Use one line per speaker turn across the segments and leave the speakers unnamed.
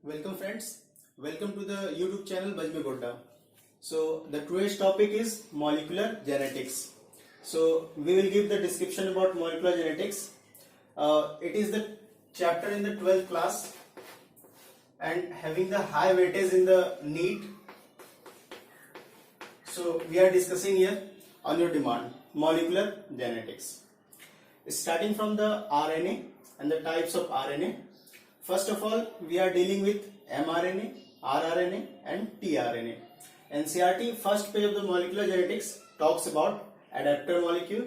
Welcome friends, welcome to the YouTube channel Bajme Godda. So the today's topic is molecular genetics. So we will give the description about molecular genetics. It is the chapter in the 12th class and having the high weightage in the NEET. So we are discussing here on your demand molecular genetics. Starting from the RNA and the types of RNA. First of all, we are dealing with mRNA, rRNA and tRNA. NCERT first page of the molecular genetics talks about adapter molecule,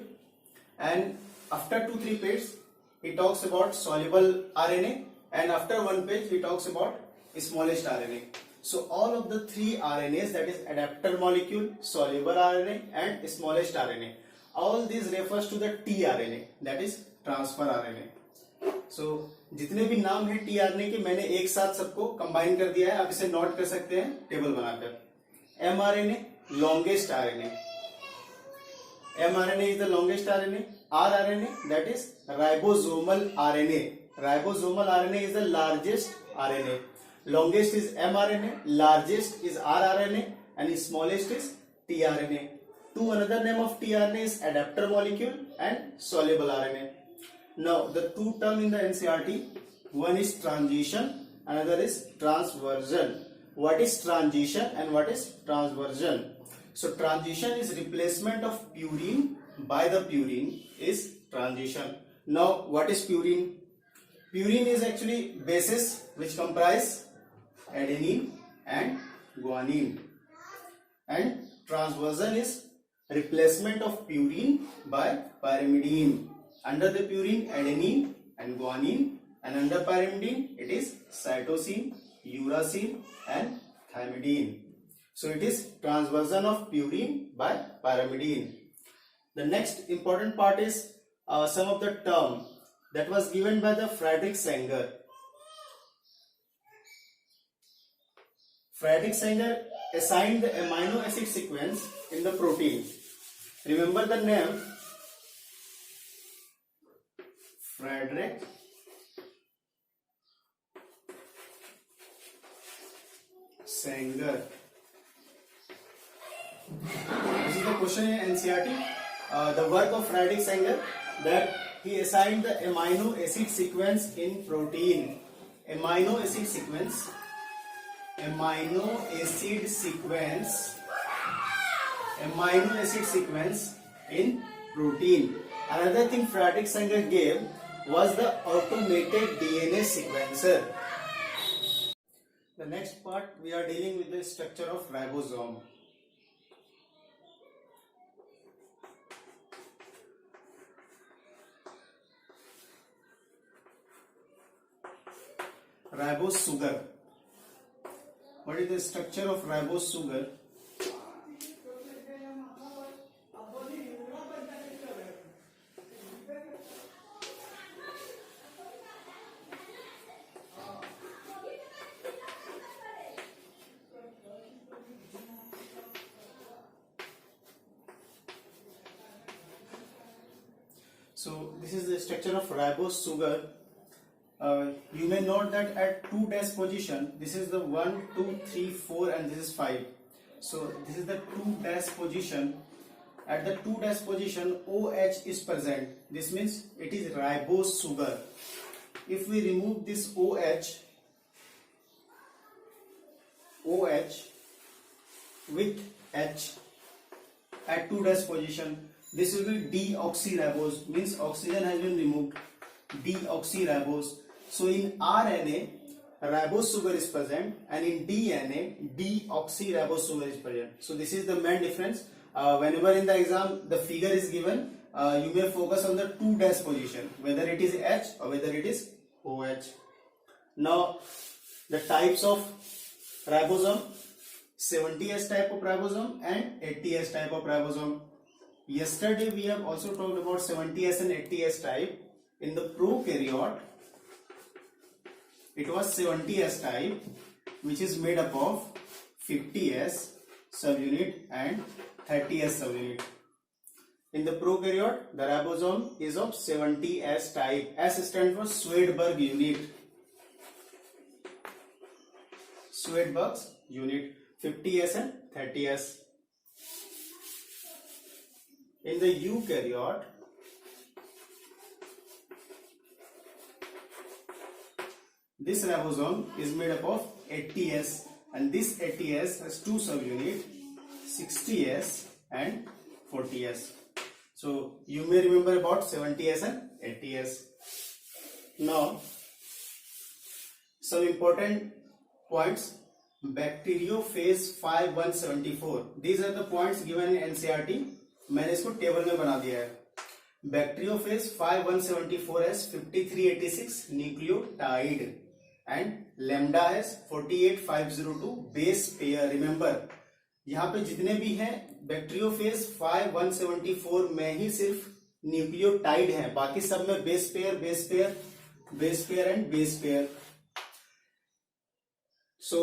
and after 2-3 pages he talks about soluble RNA, and after one page he talks about smallest RNA. So all of the three RNAs, that is adapter molecule, soluble RNA and smallest RNA, all these refers to the tRNA, that is transfer RNA. So जितने भी नाम है tRNA के मैंने एक साथ सबको combine कर दिया है, आप इसे नोट कर सकते हैं टेबल बनाकर. mRNA longest RNA, mRNA is the longest RNA. rRNA, that is ribosomal RNA, ribosomal RNA is the largest RNA. Longest is mRNA, largest is rRNA and smallest is tRNA. Two another name of tRNA is adapter molecule and soluble RNA. Now the two term in the NCERT, one is transition, another is transversion. What is transition and what is transversion? So transition is replacement of purine by the purine is transition. Now what is purine? Purine is actually bases which comprise adenine and guanine, and transversion is replacement of purine by pyrimidine. Under the purine, adenine and guanine, and under pyrimidine it is cytosine, uracil and thymidine. So it is transversion of purine by pyrimidine. The next important part is some of the term that was given by the Friedrich Sanger. Friedrich Sanger assigned the amino acid sequence in the protein. Remember the name Friedrich Sanger. This is the question in NCERT. The work of Friedrich Sanger, that he assigned the amino acid sequence in protein. Amino acid sequence. Amino acid sequence in protein. Another thing Friedrich Sanger gave was the automated DNA sequencer. The next part we are dealing with the structure of ribosome. Ribose sugar. What is the structure of ribose sugar? So this is the structure of ribose sugar. You may note that at 2 dash position, this is the 1, 2, 3, 4 and this is 5. So this is the 2 dash position. At the 2 dash position, OH is present. This means it is ribose sugar. If we remove this OH with H at 2 dash position, this will be deoxyribose, means oxygen has been removed. Deoxyribose. So in RNA, ribose sugar is present, and in DNA, deoxyribose sugar is present. So this is the main difference. Whenever in the exam the figure is given, you may focus on the 2 dash position, whether it is H or whether it is OH. Now the types of ribosome: 70S type of ribosome and 80S type of ribosome. Yesterday we have also talked about 70S and 80S type. In the prokaryote, it was 70S type, which is made up of 50S subunit and 30S subunit. In the prokaryote, the ribosome is of 70S type. S stands for Swedberg unit. Swedenborg's unit, 50s and 30s. In the eukaryote, this ribosome is made up of 80s, and this 80s has two subunits, 60s and 40s. So you may remember about 70s and 80s. Now some important points. Bacteriophage 5174. These are the points given in NCERT. मैंने इसको table में बना दिया है. Bacteriophage 5174 has 5386 nucleotide and lambda has 48502 base pair. Remember, यहाँ पे जितने भी हैं बैक्टीरियोफेज 5174 में ही सिर्फ न्यूक्लियोटाइड है, बाकी सब में base pair base pair base pair and base pair. So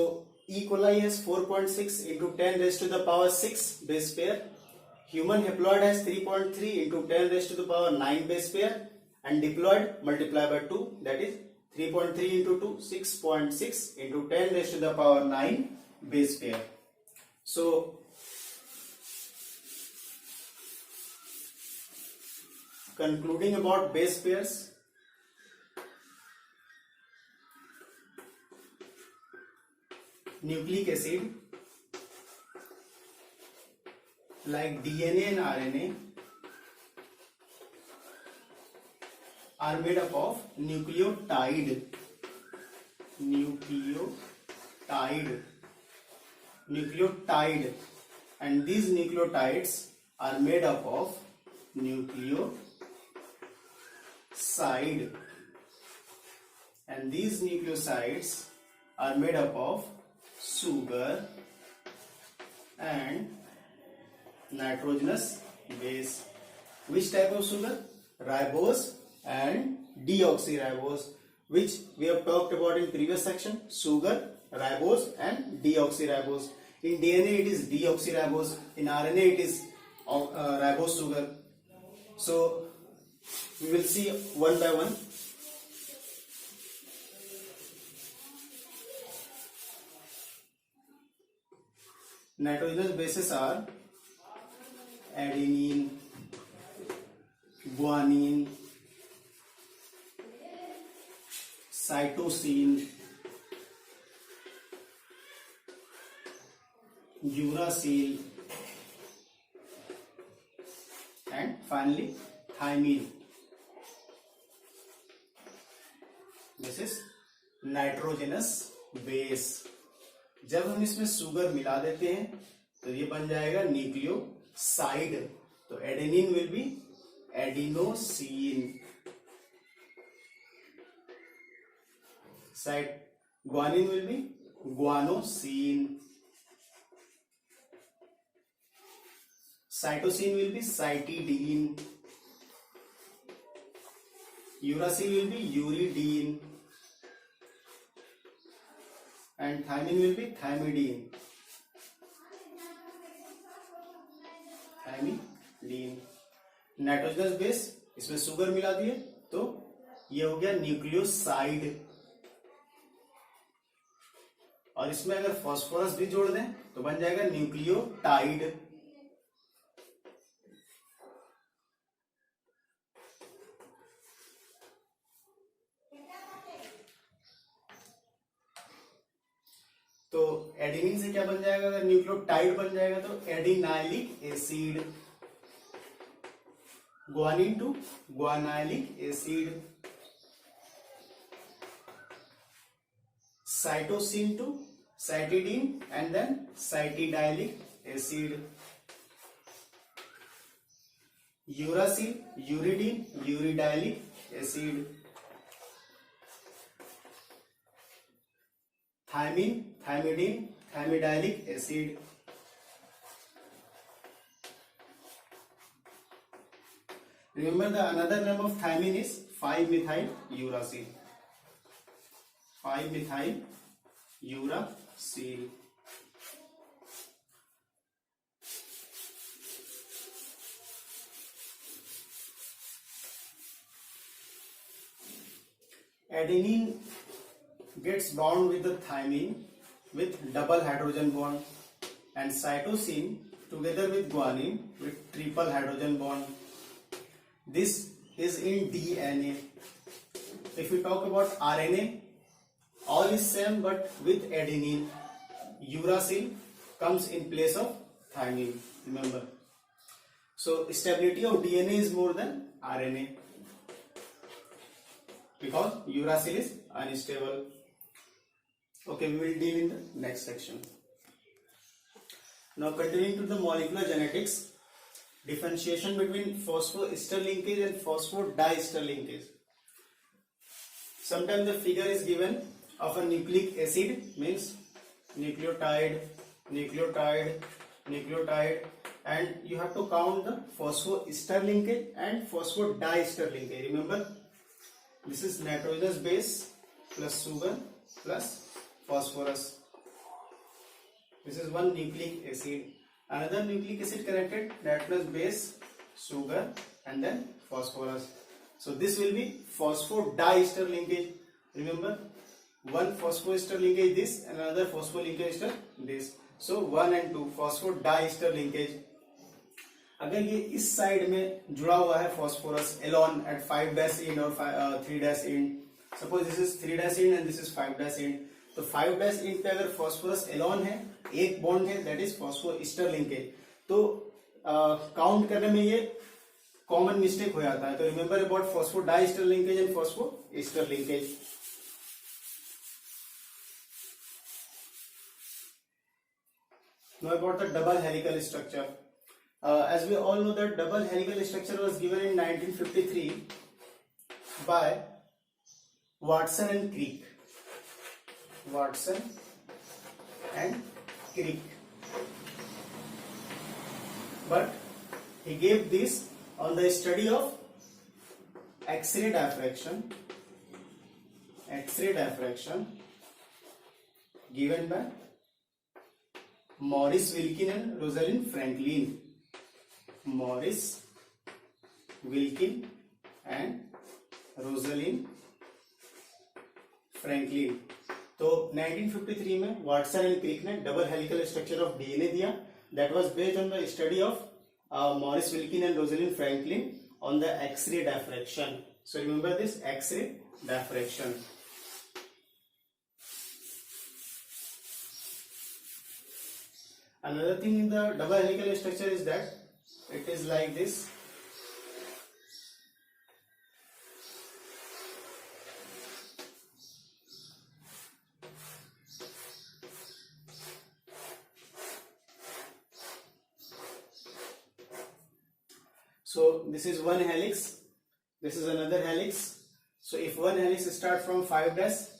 E. coli has 4.6 into 10 raised to the power 6 base pair. Human haploid has 3.3 into 10 raised to the power 9 base pair, and diploid multiply by 2, that is 3.3 into 2, 6.6 into 10 raised to the power 9 base pair. So concluding about base pairs, nucleic acid like DNA and RNA are made up of nucleotide, and these nucleotides are made up of nucleoside, and these nucleosides are made up of sugar and nitrogenous base. Which type of sugar? Ribose and deoxyribose, which we have talked about in previous section. Sugar, ribose and deoxyribose. In DNA it is deoxyribose, in RNA it is ribose sugar. So we will see one by one. Nitrogenous bases are adenine, guanine, cytosine, uracil, and finally thymine. This is nitrogenous base. जब हम इसमें sugar मिला देते हैं तो ये बन जाएगा न्यूक्लियोसाइड. तो adenine will be adenosine, guanine will be guanosine, cytosine will be cytidine, uracil will be uridine, and thymine will be thymidine. Nitrogenous base, इसमें सुगर मिला दिए तो ये हो गया न्यूक्लियोसाइड, और इसमें अगर फास्फोरस भी जोड़ दें तो बन जाएगा न्यूक्लियोटाइड. तो एडेनिन से क्या बन जाएगा? अगर न्यूक्लियोटाइड बन जाएगा तो adenylic acid, guanine to guanylic acid, cytosine to cytidine, and then cytidilic acid, uracil, uridine, uridilic acid, thymine, thymidine, thymidilic acid. Remember the another name of thymine is 5-methyl uracil. 5-methyl uracil. Adenine gets bound with the thymine with double hydrogen bond, and cytosine together with guanine with triple hydrogen bond. This is in DNA. If we talk about RNA, all is same but with adenine. Uracil comes in place of thymine. Remember. So stability of DNA is more than RNA because uracil is unstable. Okay, we will deal in the next section. Now continuing to the molecular genetics, differentiation between phosphoester linkage and phosphodiester linkage. Sometimes the figure is given of a nucleic acid, means nucleotide, nucleotide, nucleotide, and you have to count the phosphoester linkage and phosphodiester linkage. Remember, this is nitrogenous base plus sugar plus phosphorus. This is one nucleic acid. Another nucleic acid connected, nitrogenous base, sugar, and then phosphorus. So this will be phosphodiester linkage. Remember, one phosphoester linkage this and another phospholinkage this. So 1 and 2 phosphodiester linkage. अगर ये इस side में जुड़ा हुआ है phosphorus alone at 5' end or 3' end, suppose this is 3' end and this is 5' end, तो 5' end पे अगर phosphorus alone है, एक बॉन्ड है, that is phosphoester linkage, तो काउंट करने में ये कॉमन मिस्टेक हो जाता है. तो remember about phosphodiester linkage and phosphoester linkage. Now about the double helical structure. As we all know that double helical structure was given in 1953 by Watson and Crick. Watson and Crick. But he gave this on the study of X-ray diffraction. X-ray diffraction given by Maurice Wilkin and Rosalind Franklin. Maurice Wilkin and Rosalind Franklin. तो 1953 में Watson and Crick ने double helical structure of DNA दिया. That was based on the study of Morris Wilkin and Rosalind Franklin on the x ray diffraction. So remember this x ray diffraction. Another thing in the double helical structure is that it is like this. So this is one helix, this is another helix. So if one helix starts from 5',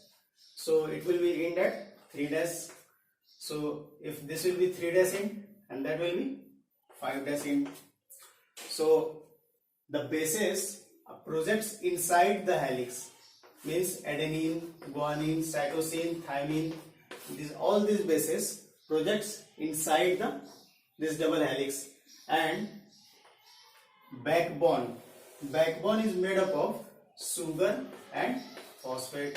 so it will be end at 3'. So if this will be 3' end and that will be 5' end. So the bases projects inside the helix, means adenine, guanine, cytosine, thymine. All these bases projects inside this double helix. And backbone is made up of sugar and phosphate.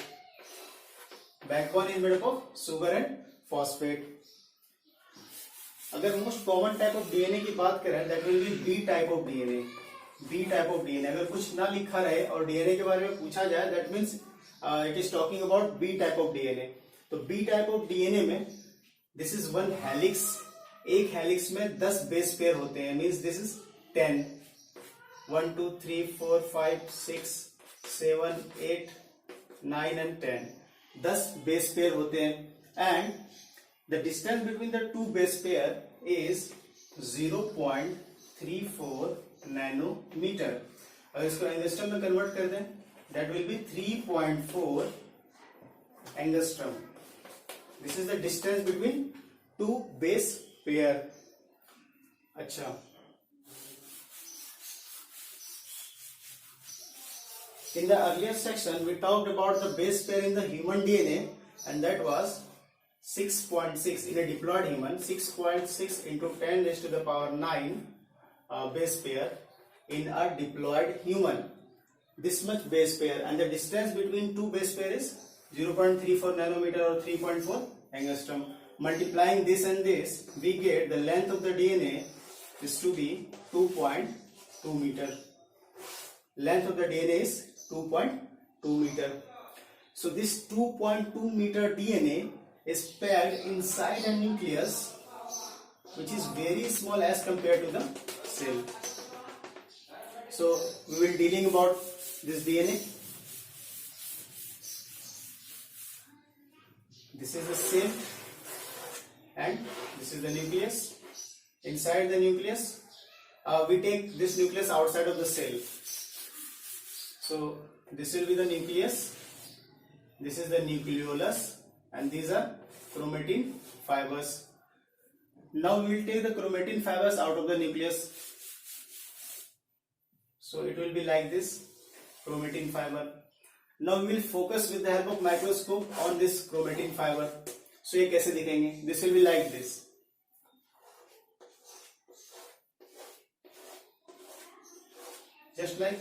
Backbone is made up of sugar and phosphate. अगर most common type of DNA की बात करें, that will be B type of DNA. B type of DNA अगर कुछ ना लिखा रहे और डीएनए के बारे में पूछा जाए, that means it is talking about B type of DNA. तो बी टाइप ऑफ डीएनए में दिस इज वन हेलिक्स. एक हेलिक्स में 10 बेस पेयर होते हैं, means this is 10. 1 2 3 4 5 6 7 8 9 and 10. 10 base pair होते हैं. And the distance between the two base pair is 0.34 nanometer. अगर इसको एंगस्ट्रम में कन्वर्ट कर दें, that will be 3.4 angstrom. This is the distance between two base pair. अच्छा, in the earlier section we talked about the base pair in the human DNA, and that was 6.6 in a diploid human. 6.6 into 10 raised to the power 9 base pair in a diploid human. This much base pair, and the distance between two base pair is 0.34 nanometer or 3.4 angstrom. Multiplying this and this, we get the length of the DNA is to be 2.2 meter. Length of the DNA is 2.2 meter. So this 2.2 meter DNA is packed inside a nucleus which is very small as compared to the cell. So we will dealing about this DNA. This is the cell and this is the nucleus. Inside the nucleus, we take this nucleus outside of the cell. So this will be the nucleus, this is the nucleolus, and these are chromatin fibers. Now we will take the chromatin fibers out of the nucleus. So it will be like this, chromatin fiber. Now we will focus with the help of microscope on this chromatin fiber. So ये कैसे दिखेंगे? This will be like this. Just like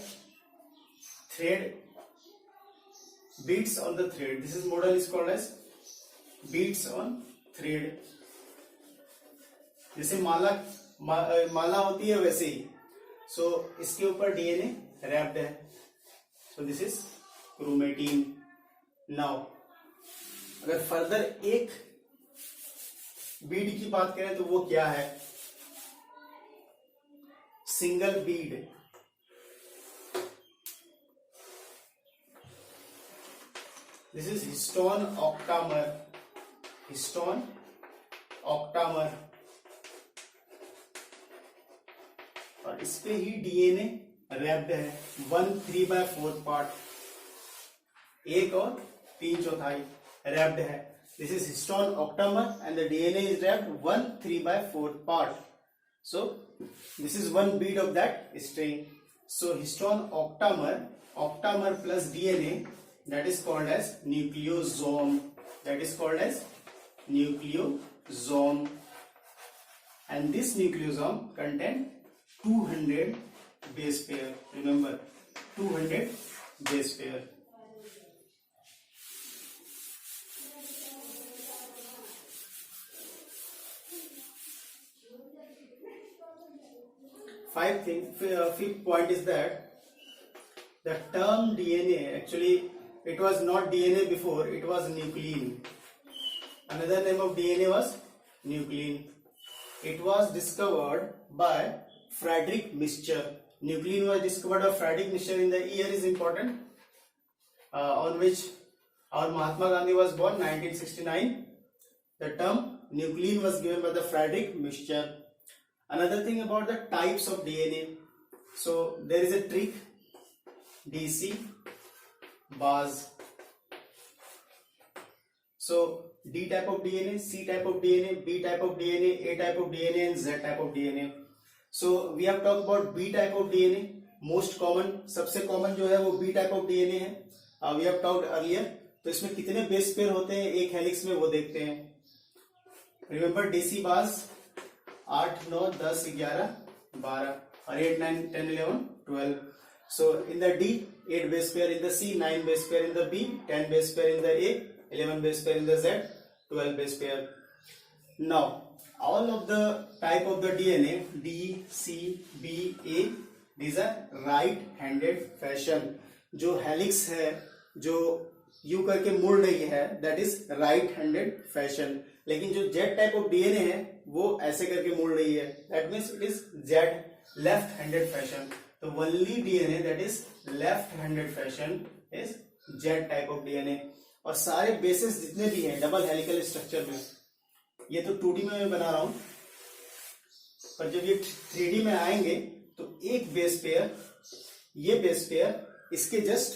thread, beads on the thread. This is model is called as beads on thread. जैसे माला होती है वैसे ही. So इसके ऊपर DNA wrapped है. So this is chromatin. Now अगर फर्दर एक बीड की बात करें तो वो क्या है? Single Beed. This is histone octamer. Histone octamer. और इस पे ही डीएनए रैप्ड है. 1/3/4 पार्ट. 1 और 3/4 wrapped है. This is histone octamer and the DNA is wrapped 1/3/4 part. So this is one bead of that string. So histone octamer plus DNA, that is called as nucleosome. That is called as nucleosome. And this nucleosome contain 200 base pair. Remember, 200 base pair. Fifth point is that the term DNA, actually it was not DNA before, it was nuclein. Another name of DNA was nuclein. It was discovered by Frederick Mister. Nuclein was discovered by Frederick Mister. In the year is important, on which our Mahatma Gandhi was born, 1969. The term nuclein was given by the Frederick Mister. Another thing about the types of DNA. So there is a trick. DC, base. So D type of DNA, C type of DNA, B type of DNA, A type of DNA and Z type of DNA. So we have talked about B type of DNA. Most common, सबसे common जो है वो B type of DNA है. We have talked earlier. तो इसमें कितने base pair होते हैं एक हेलिक्स में वो देखते हैं. Remember DC base 8, 9, 10, 11, 12 और 8, 9, 10, 11, 12. So in the D 8 base pair, in the C 9 base pair, in the B 10 base pair, in the A 11 base pair, in the Z 12 base pair. Now all of the type of the DNA D, C, B, A, these are right handed fashion. जो helix है, जो you करके मुड़ रही है, that is right handed fashion. लेकिन जो Z type of DNA है वो ऐसे करके मुड़ रही है. That means it is Z left handed fashion. तो only DNA that is left handed fashion is Z type of DNA. और सारे बेसिस जितने भी हैं डबल हेलिकल स्ट्रक्चर में, ये तो 2D में मैं बना रहा हूं, पर जब ये 3D में आएंगे तो एक बेस पेयर, ये बेस पेयर इसके जस्ट,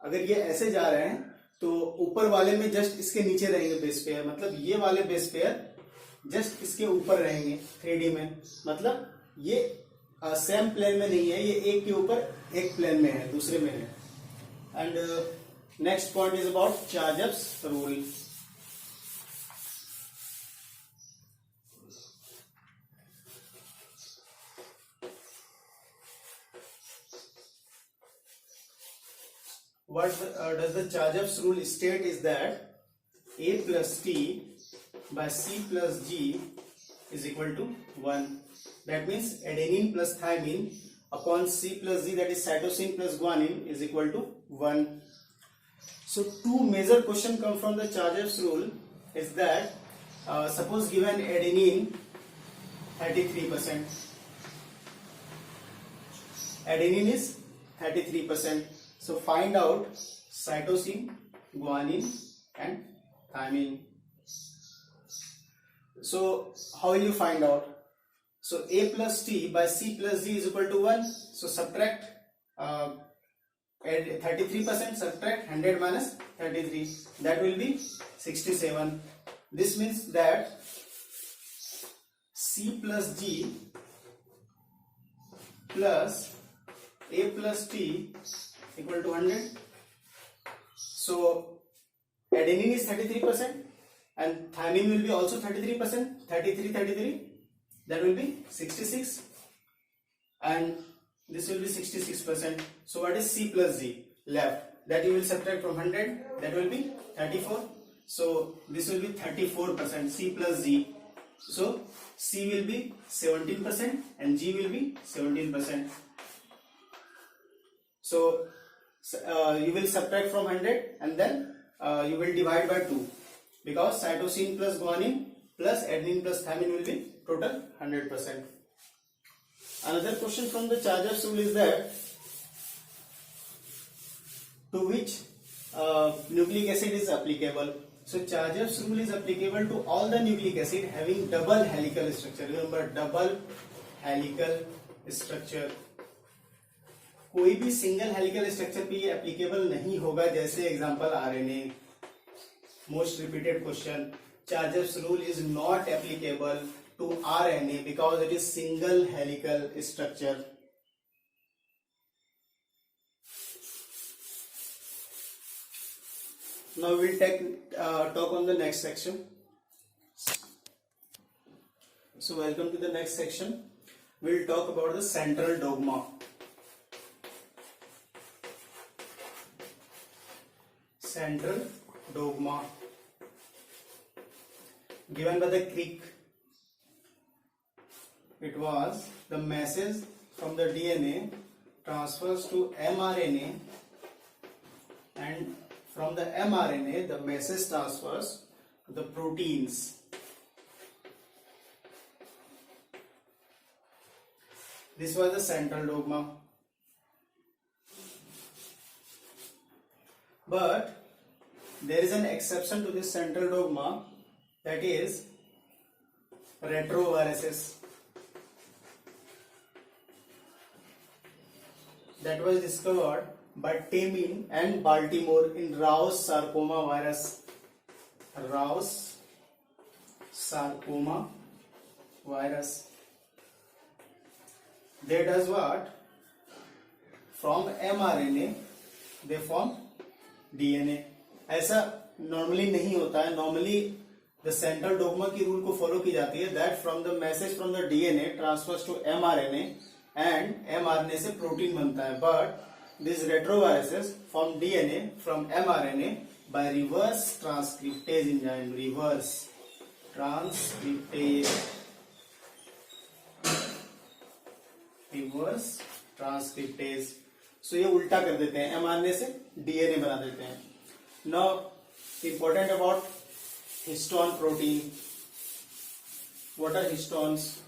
अगर ये ऐसे जा रहे हैं तो ऊपर वाले में जस्ट इसके नीचे रहेंगे बेस पेयर. मतलब ये वाले बेस पेयर जस्ट इसके ऊपर रहेंगे 3D में. मतलब ये सेम प्लेन में नहीं है, ये एक के ऊपर एक प्लेन में है, दूसरे में है. And next point is about Chargaff's rule. What does the Chargaff's rule state is that A plus T by C plus G is equal to 1. That means adenine plus thymine upon C plus G, that is cytosine plus guanine, is equal to 1. So two major questions come from the Chargaff's rule is that suppose given adenine 33%, adenine is 33%, so find out cytosine, guanine and thymine. So how will you find out? So A plus T by C plus G is equal to 1. So subtract 33%, subtract 100 minus 33, that will be 67. This means that C plus G plus A plus T equal to 100. So adenine is 33% and thymine will be also 33%, 33, that will be 66 and this will be 66%. So what is C plus G left? That you will subtract from 100, that will be 34. So this will be 34%, C plus G. So C will be 17% and G will be 17%. So you will subtract from 100 and then you will divide by 2 because cytosine plus guanine plus adenine plus thymine will be total 100%. Another question from the Chargaff's rule is that to which nucleic acid is applicable. So Chargaff's rule is applicable to all the nucleic acid having double helical structure. Remember, double helical structure. कोई भी single helical structure पे ये applicable नहीं होगा, जैसे example RNA. Most repeated question, Chargaff's rule is not applicable to RNA because it is single helical structure. Now we will talk on the next section. So welcome to the next section. We will talk about the central dogma. Central dogma given by the Crick. It was the message from the DNA transfers to mRNA and from the mRNA the message transfers to the proteins. This was the central dogma. But there is an exception to this central dogma, that is retroviruses. That was discovered by Temin and Baltimore in Rous sarcoma virus. Rous sarcoma virus. They does what? From mRNA they form DNA. ऐसा normally नहीं होता है. Normally the central dogma की rule को follow की जाती है that from the message from the DNA transfers to mRNA and mRNA से प्रोटीन बनता है. But this retroviruses from DNA from mRNA by reverse transcriptase enzyme. Reverse transcriptase, reverse transcriptase. So ये उल्टा कर देते हैं, एमआरएनए से डीएनए बना देते हैं. Now important about histone protein. What are histones?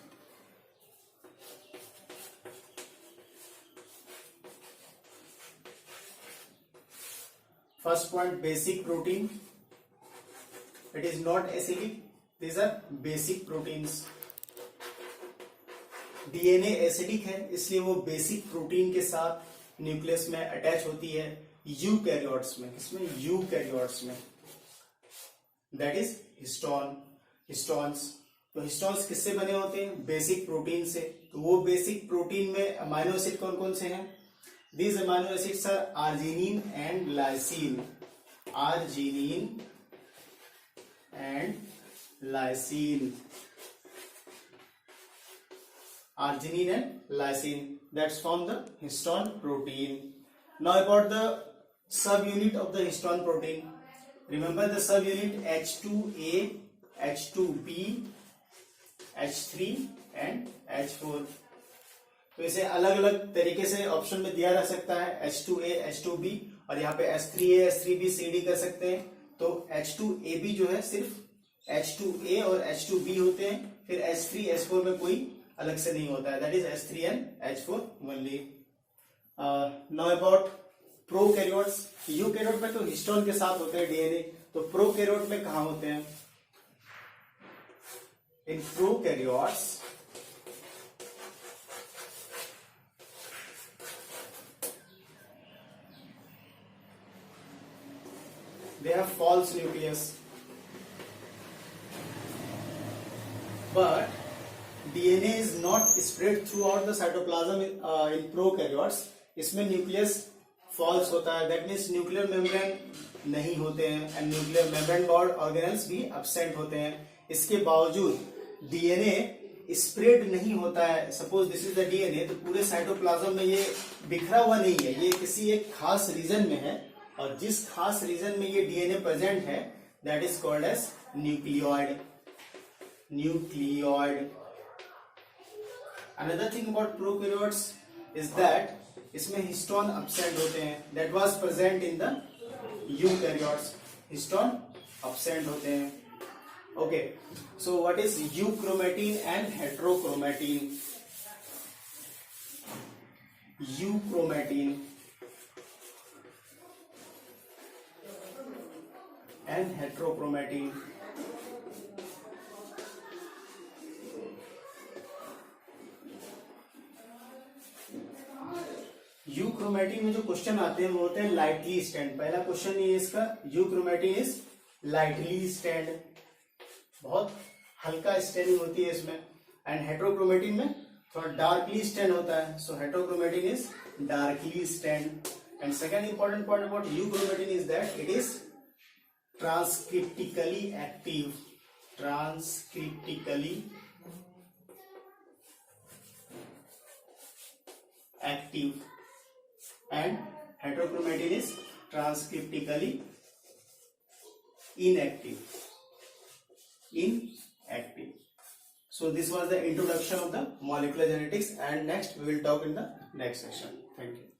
First point, basic protein. It is not acidic. These are basic proteins. DNA acidic है इसलिए वो बेसिक प्रोटीन के साथ न्यूक्लियस में अटैच होती है यूकैरियोट्स में. किसमें? यूकैरियोट्स में. That is histone. हिस्टोन्स. तो हिस्टोन्स किससे बने होते हैं? बेसिक प्रोटीन से. तो वो बेसिक प्रोटीन में अमाइनो एसिड कौन कौन से हैं? These amino acids are arginine and lysine. Arginine and lysine. Arginine and lysine, that's from the histone protein. Now about the subunit of the histone protein. Remember the subunit H2A H2B, H3 and H4। तो इसे अलग अलग तरीके से option में दिया जा सकता है, H2A, H2B, और यहाँ पे H3A, H3B, CD कर सकते हैं। तो H2AB जो है सिर्फ H2A और H2B होते हैं, फिर H3, H4 में कोई अलग से नहीं होता है, that is H3 and H4 only. Now about prokaryotes. Eukaryote में तो हिस्टोन के साथ होते हैं डीएनए, तो प्रोकैरियोट में कहां होते हैं? In prokaryotes they have false nucleus, but DNA is not spread throughout the cytoplasm in prokaryotes। इसमें न्यूक्लियस फॉल्स होता है, दैट मीन्स न्यूक्लियर मेम्ब्रेन नहीं होते हैं, and nuclear membrane board organelles भी एब्सेंट होते हैं। इसके बावजूद डीएनए स्प्रेड नहीं होता है। Suppose this is the DNA, तो पूरे साइटोप्लाज्म में ये बिखरा हुआ नहीं है, ये किसी एक खास रीजन में है, और जिस खास रीजन में ये डीएनए प्रेजेंट है that is called as nucleoid. Nucleoid. Another thing about prokaryotes is that इसमें हिस्टोन एब्सेंट होते हैं, that was present in the eukaryotes. Histone absent होते हैं। Okay, so what is euchromatin and heterochromatin? Euchromatin and heterochromatin। Euchromatin में जो question आते हैं वो होते हैं लाइटली स्टैंड। पहला क्वेश्चन ये इसका, यूक्रोमेटिन इज लाइटली स्टैंड, बहुत हल्का स्टैंडिंग होती है इसमें, एंड हेटेरोक्रोमेटिन में थोड़ा डार्कली स्टैंड होता है, so heterochromatin is darkly stained. And second important point about euchromatin is that it is transcriptically active, transcriptically active, and heterochromatin is transcriptically inactive, so this was the introduction of the molecular genetics, and next we will talk in the next section. Thank you.